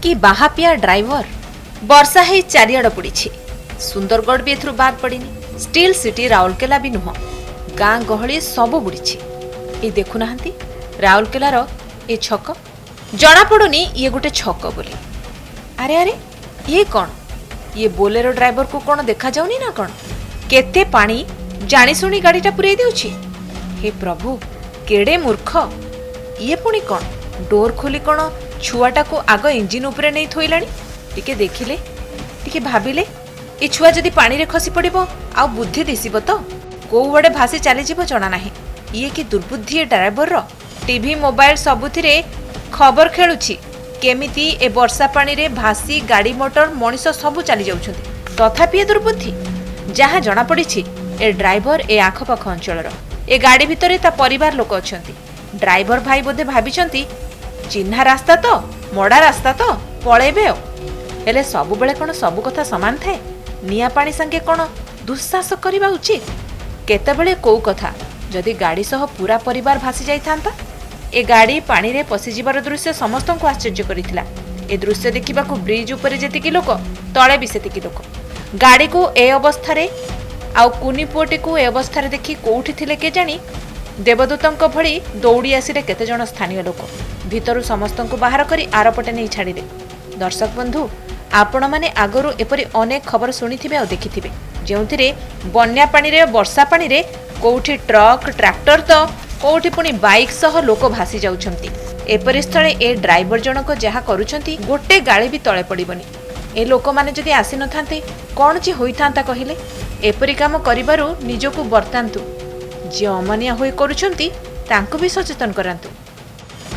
कि बाहापिया ड्राइवर वर्षा है चारिआड़ पड़ी सुंदरगढ़ भी एथुर बाद पड़नी स्टील सिटी राउरकेला भी नुह गाँ गहली सब बुड़ी ये देखुना राउरकेलार ये छक जना पड़ुनी ये गोटे छक बोली। अरे अरे ये कौन ये बोलेरो ड्राइवर को कौन देखा जाऊनी ना कौन केते पानी जानी शुणी गाड़ीटा पुरे देउछि। हे प्रभु केड़े मूर्ख ये पुणी कौन डोर खोली कौन छुआटा को आग इंजिन उपरे नहीं थोइलानी टिके देखिले टिके भाबिले ए छुआ जदि पानी रे खसी पड़िबो आ बुद्धि दिसिबो तो को बड़े भासी चली जीवो जना नाही। ये कि दुर्बुद्धि ए ड्राइवर रो टीवी मोबाइल सबुथिरे खबर खेलुछि केमिति ए वर्षा पानी रे भासी गाड़ी मोटर मनीष सबु चली जाउछंती तथापि ए दुर्बुद्धि जहाँ जना पड़िछि ए ड्राइवर ए आखपाख अंचलर ए गाड़ी भितरे ता परिवार लोक अछंती। ड्राइवर भाई बोधे भाबिछंती चिन्हा रास्ता तो मोड़ा रास्ता तो पळेबे हेले सबु बेले कोन सबु कथा समान थाए निया पानी संगे कोन दुस्साहस करिबा उचित केतेबेले को कथा जदि गाड़ी सह पूरा परिवार भासी जाई थांता। ए गाड़ी पानी रे पसी जिबार दृश्य समस्त को आश्चर्य करिथिला। ए दृश्य देखिबाकू ब्रिज ऊपर जेतिकी लोक तळे भी सेतिकी लोक गाड़ी को ए अवस्था रे आउ कुनी पुओटी को ए अवस्था रे देखि कोउठी थिले के जानी देवदूतंक भली दौड़ी आसिले केते जण स्थानीय लोक भितरु समस्त को बाहर करी आरपटे नहीं छाड़िले। दर्शक बंधु आपण माने आगरु एपरी अनेक खबर सुनिथिबे और देखिथिबे जेउथिरे बन्या पानी रे वर्षा पानी रे कोउठी ट्रक ट्रैक्टर तो कोउठी पुनी बाइक सह लोक भासी जाउछंती। एपरी स्थळे ए ड्राइवर जनक जहा करूछंती गोटे गाड़ी भी तळे पड़िबनी। ए लोक माने जदि आसी न थांते कोन जे होई थांता कहिले एपरी काम करिबारु निजको बर्तांतु जे अमानिया होई करूछंती तांको भी सचेतन करांतु।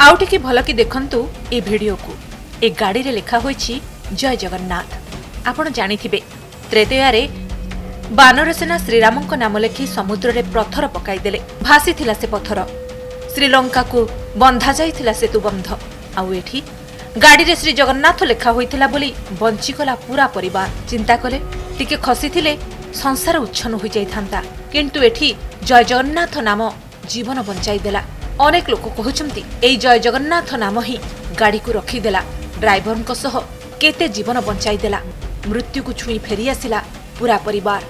आउ टिके भल कि देखंतु ए वीडियो को ए गाड़ी रे लिखा होईछि जय जगन्नाथ। आपण जानिथिबे त्रेतयारे बानरसेना श्रीरामंक नाम लेखि समुद्र रे पत्थर पकाई देले भासी थिला से पत्थर श्रीलंका को बंधा जाइथिला सेतु बंध आउ एठी गाड़ी रे श्री जगन्नाथ लिखा होइथिला बोली बंचीगला पूरा परिवार चिंता कले टिके खसी थिले संसार उच्छन हो जाई थांता किंतु एठी जय जगन्नाथ नाम जीवन बंचाई देला। अनेक लोक कहउछंती एई जय जगन्नाथ नाम ही गाड़ी को रखी देला ड्राइवर को सह केते जीवन बंचाई देला मृत्यु को छुई फेरी आसिला पूरा परिवार।